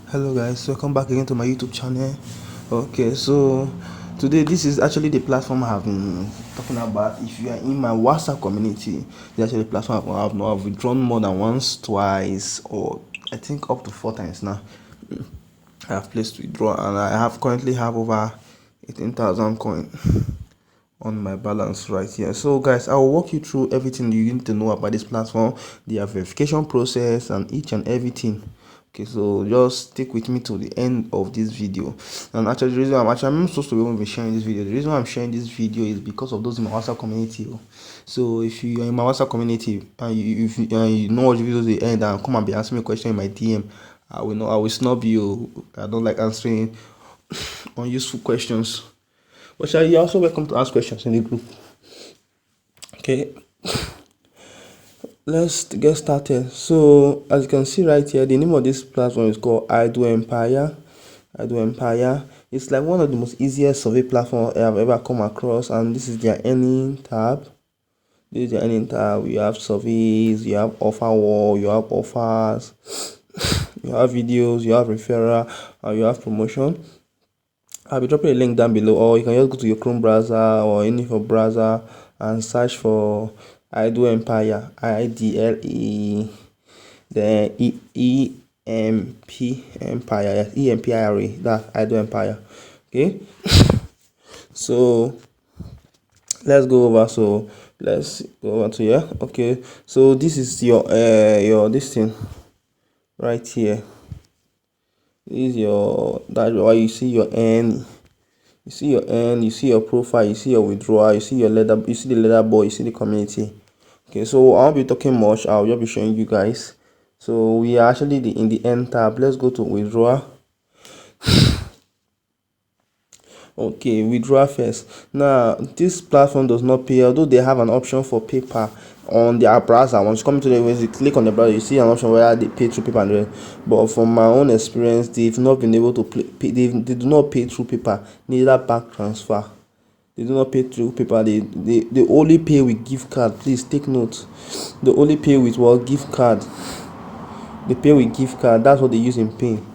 Hello guys, welcome back again to my YouTube channel. Okay, so today this is actually the platform I have been talking about. If you are in my WhatsApp community, this is actually the platform I've withdrawn more than once, twice, or I think up to 4 times now. I have placed withdraw and I have currently have over 18,000 coin on my balance right here. So guys, I will walk you through everything you need to know about this platform, the verification process, and each and everything. Okay, so just stick with me to the end of this video. And actually, the reason I'm supposed to be sharing this video, the reason why I'm sharing this video is because of those in my WhatsApp community. So if you are in my WhatsApp community and you know what the videos they end and come and be asking me a question in my DM, I will snub you. I don't like answering unuseful questions. But you're also welcome to ask questions in the group. Okay, let's get started. So as you can see right here, the name of this platform is called Withdrew Empire. Withdrew Empire. It's like one of the most easiest survey platforms I have ever come across, and this is their earning tab. This is the earning tab. You have surveys, you have offer wall, you have offers, you have videos, you have referral, and you have promotion. I'll be dropping a link down below, or you can just go to your Chrome browser or any of your browser and search for Withdrew Empire, IDLE, then EMP Empire, yes, EMPIRE, that's Withdrew Empire. Okay, so let's go over. So let's go over to here. Okay, so this is your this thing right here. This is your dashboard. You see your N, you see your N, you see your profile, you see your withdrawal, you see your leader, you see the leaderboard, you see the community. Okay, so I won't be talking much. I'll just be showing you guys. So we are actually in the N tab. Let's go to withdrawal. Okay, withdraw first. Now this platform does not pay, although they have an option for PayPal on their browser. Once you come to the when you click on the browser, you see an option where they pay through PayPal and the rest. But from my own experience, they've not been able to pay. They do not pay through PayPal, neither bank transfer. They do not pay through PayPal. They only pay with gift card. Please take note. They only pay with what? Gift card. They pay with gift card. That's what they use in paying.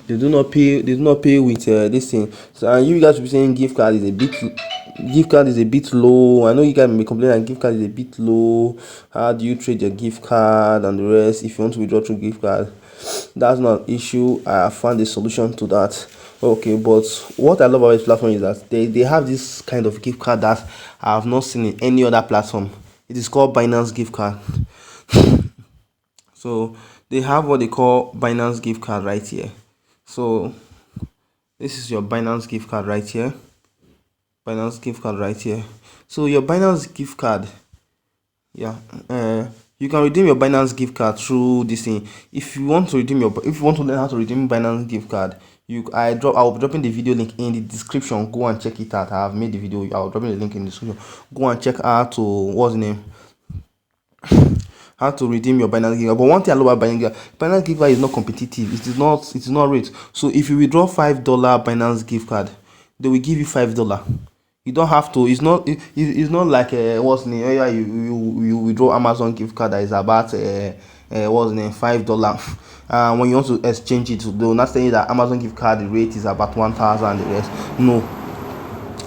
They do not pay. They do not pay with this thing. So and you guys will be saying gift card is a bit low. I know you guys may complain that gift card is a bit low. How do you trade your gift card and the rest? If you want to withdraw through gift card, that's not an issue. I have found a solution to that. Okay, but what I love about this platform is that they have this kind of gift card that I have not seen in any other platform. It is called Binance gift card. So they have what they call Binance gift card right here. So this is your Binance gift card right here. Binance gift card right here. So your Binance gift card, yeah, you can redeem your Binance gift card through this thing. If you want to learn how to redeem Binance gift card, I'll be dropping the video link in the description. Go and check it out. I have made the video. I'll drop the link in the description. Go and check out to what's the name, how to redeem your Binance gift card. But one thing I love about Binance gift card is not competitive. It is not rate. So if you withdraw $5 Binance gift card, they will give you $5. You don't have to. It's not like what's the name? Yeah, you withdraw Amazon gift card that is about what's the name, $5. When you want to exchange it, they will not tell you that Amazon gift card the rate is about 1,000 and the rest. No,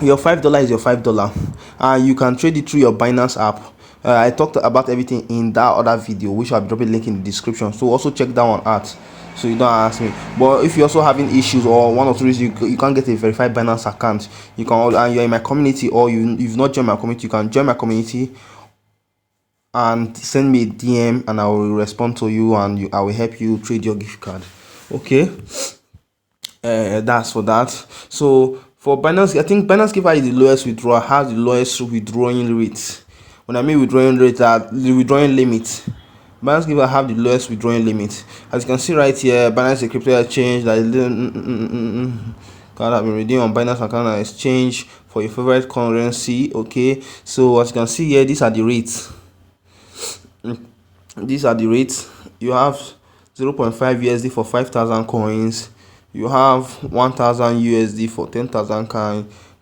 your $5 is your $5, and you can trade it through your Binance app. I talked about everything in that other video, which I'll be dropping link in the description. So also check that one out, so you don't ask me. But if you're also having issues or one or two reasons you can't get a verified Binance account, you can, and you're in my community or you've not joined my community, you can join my community and send me a DM and I will respond to you and I will help you trade your gift card. Okay, that's for that. So for Binance, I think Binance gift card is the lowest withdrawal, has the lowest withdrawing rate. When I mean withdrawing rate, the withdrawing limit. Binance gift card have the lowest withdrawing limit. As you can see right here, Binance is a crypto exchange that can have been redeemed on Binance account and exchange for your favorite currency. Okay, so as you can see here, these are the rates. These are the rates. You have 0.5 USD for 5,000 coins. You have 1,000 USD for 10,000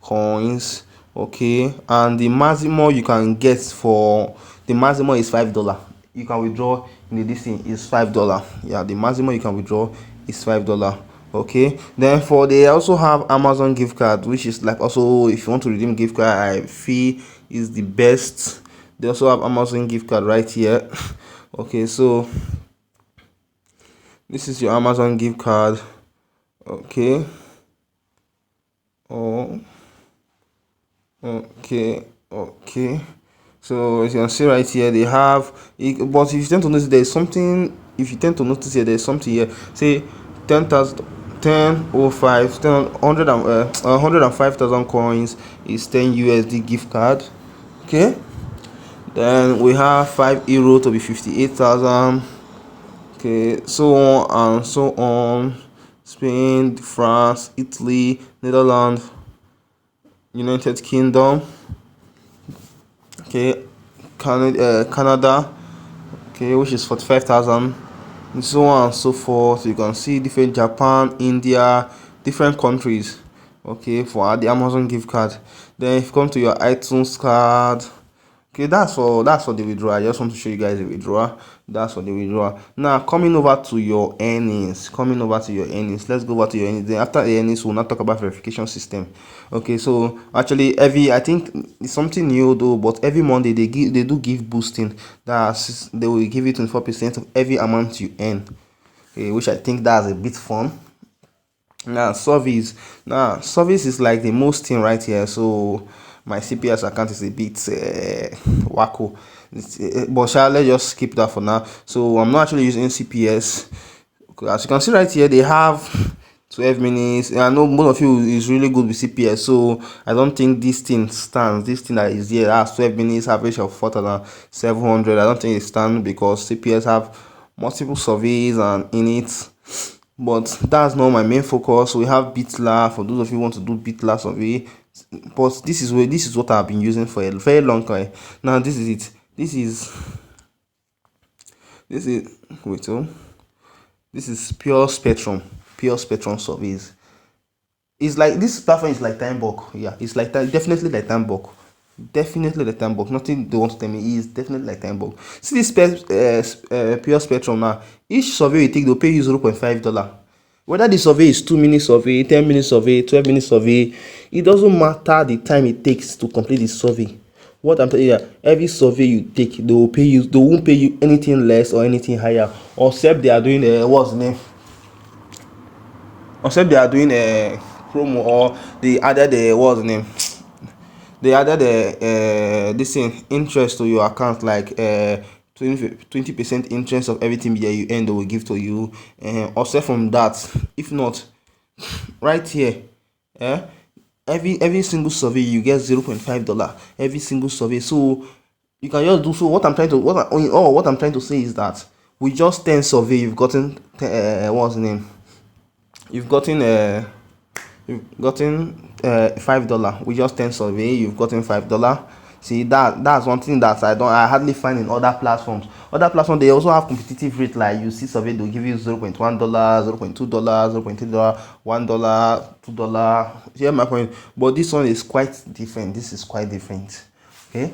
coins. Okay, and the maximum you can get for the maximum is $5. you can withdraw in this thing is $5. Yeah, the maximum you can withdraw is $5. Okay, then for they also have Amazon gift card, which is like also if you want to redeem gift card, I feel is the best. They also have Amazon gift card right here. Okay, so this is your Amazon gift card. Okay. Oh, okay. So as you can see right here, they have but if you tend to notice there's something, if you tend to notice here, there's something here, say 10,000, 1005 100 and 105,000 coins is 10 USD gift card. Okay, then we have 5 euro to be 58,000. Okay, so on and so on. Spain, France, Italy, Netherlands, United Kingdom, okay, Canada, okay, which is 45,000, and so on and so forth. You can see different Japan, India, different countries, okay, for the Amazon gift card. Then if you come to your iTunes card, okay, that's for the withdrawal. I just want to show you guys the withdrawal. That's for the withdrawal. Now coming over to your earnings. Let's go over to your earnings. Then after the earnings, we'll not talk about verification system. Okay, so actually I think it's something new though, but every Monday they do give boosting. They will give you 24% of every amount you earn. Okay, which I think that's a bit fun. Now service is like the most thing right here. So my CPS account is a bit wacko, but let's just skip that for now. So I'm not actually using CPS. Okay, as you can see right here, they have 12 minutes. I know most of you is really good with CPS, so I don't think this thing stands. This thing that is here has 12 minutes, average of 4,700. I don't think it stands because CPS have multiple surveys and in it, but that's not my main focus. We have Bitla for those of you who want to do Bitla survey, but this is what I've been using for a very long time now. This is it. This is wait, oh, this is pure spectrum surveys. It's like this platform is like time bulk. Yeah, it's like definitely like time bulk. Nothing they want to tell me is definitely like time bulk. See this pure spectrum now. Each survey you take, they'll pay you $0.5. Whether the survey is 2-minute survey, 10-minute survey, 12-minute survey, it doesn't matter the time it takes to complete the survey. What I'm telling you, every survey you take, they won't pay you anything less or anything higher, except they are doing what's the name? Except they are doing a promo, or they added the what's the name? They added this thing, interest to your account, like 20% interest of everything that you earn they will give to you. Aside from that, if not, right here, every single survey you get $0.5 every single survey. So you can just do. So what I'm trying to say is that with just 10 survey you've gotten what's the name? You've gotten $5 with just 10 survey. You've gotten $5. See, that's one thing that I hardly find in other platforms. They also have competitive rate, like you see survey they'll give you $0.1, $0.2, $0.3, $1, $2. Hear my point? But this one is quite different. Okay,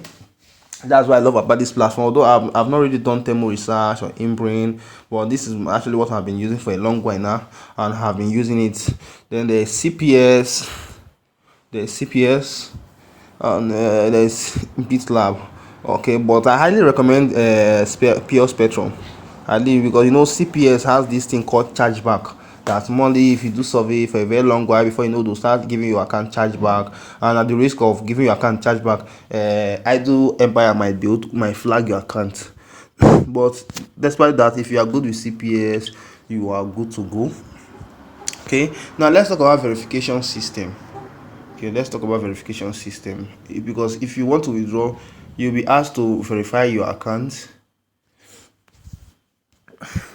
that's what I love about this platform. Although I've not really done thermal research or inbrain, but this is actually what I've been using for a long while now, and have been using it. Then there's CPS, and there's BitLab. Okay, but I highly recommend Pure Spectrum, highly, because CPS has this thing called chargeback. That monthly, if you do survey for a very long while, before they'll start giving you account chargeback, and at the risk of giving you account chargeback, idle empire might flag your account. But despite that, if you are good with CPS, you are good to go. Okay, now let's talk about verification system. Because if you want to withdraw, you'll be asked to verify your account.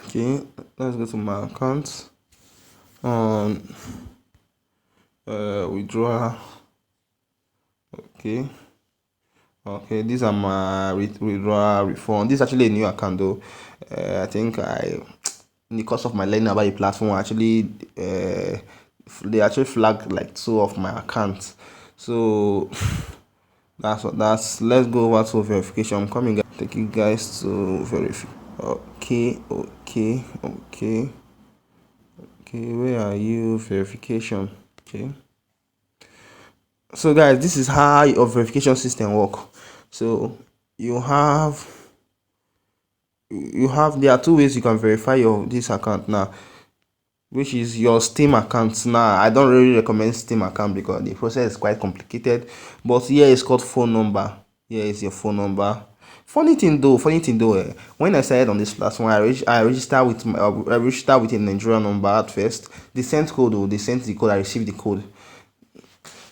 Okay, let's go to my account on withdrawal. Okay, these are my withdrawal refund. This is actually a new account though. I think in the course of my learning about the platform, they actually flagged like two of my accounts. So That's let's go over to verification. I'm coming, guys. Take you guys to verify. Okay. Where are you? Verification. Okay. So guys, this is how your verification system work. So you have there are two ways you can verify your this account now, which is your Steam account. Now I don't really recommend Steam account because the process is quite complicated, but here it's called phone number. Here is your phone number. Funny thing though, when I started on this platform, I registered with I registered with a Nigerian number at first. They sent code, though. They sent the code. I received the code,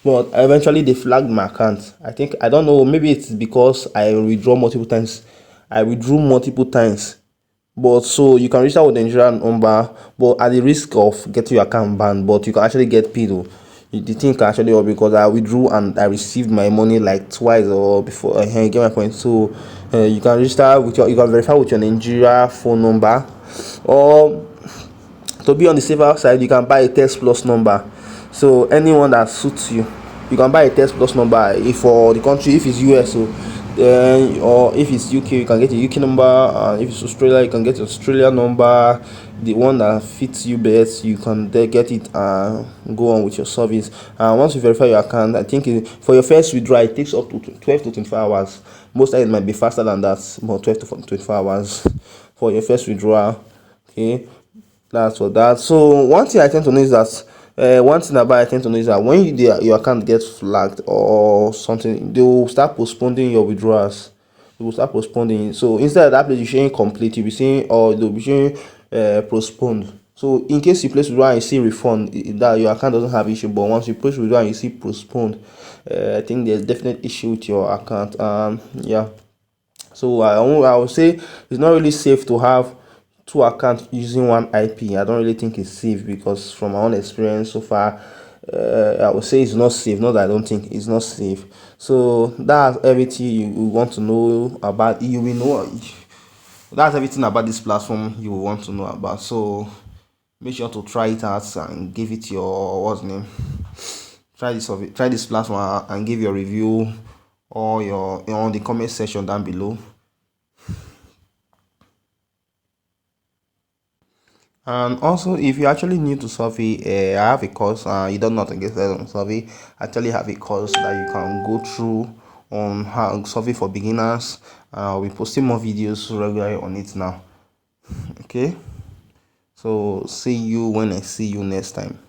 but eventually they flagged my account. I think, I don't know, maybe it's because I withdraw multiple times. I withdrew multiple times. But so you can register with the Nigerian number, but at the risk of getting your account banned, but you can actually get paid though. The thing can actually work because I withdrew and I received my money like twice or before. You get my point. So you can register with you can verify with your Nigeria phone number, or to be on the safer side, you can buy a test plus number. So anyone that suits you, you can buy a test plus number. If for the country, if it's US, so then, or if it's UK, you can get a UK number. If it's Australia, you can get an Australia number. The one that fits you best, you can then get it and go on with your service. And once you verify your account, I think for your first withdrawal, it takes up to 12 to 24 hours. Most times it might be faster than that, but 12 to 24 hours for your first withdrawal. Okay, that's for that. So one thing I tend to know is that when your account gets flagged or something, they will start postponing your withdrawals. They will start postponing. So instead of that place you showing complete, you'll be saying, or they'll be showing postponed. So in case you place withdrawal and you see refund, that your account doesn't have issue. But once you place withdrawal and you see postponed, I think there's definite issue with your account. Yeah. So I would say it's not really safe to have two accounts using one IP. I don't really think it's safe because from my own experience so far, I would say it's not safe. Not that I don't think it's not safe. So that's everything you want to know about. You will know. That's everything about this platform you will want to know about. So make sure to try it out and give it your what's name. Try this platform and give your review or your on the comment section down below. And also, if you actually need to survey, I have a course. You don't know how to get started on survey. I actually have a course that you can go through on how survey for beginners. I'll be posting more videos regularly on it now. Okay, so see you when I see you next time.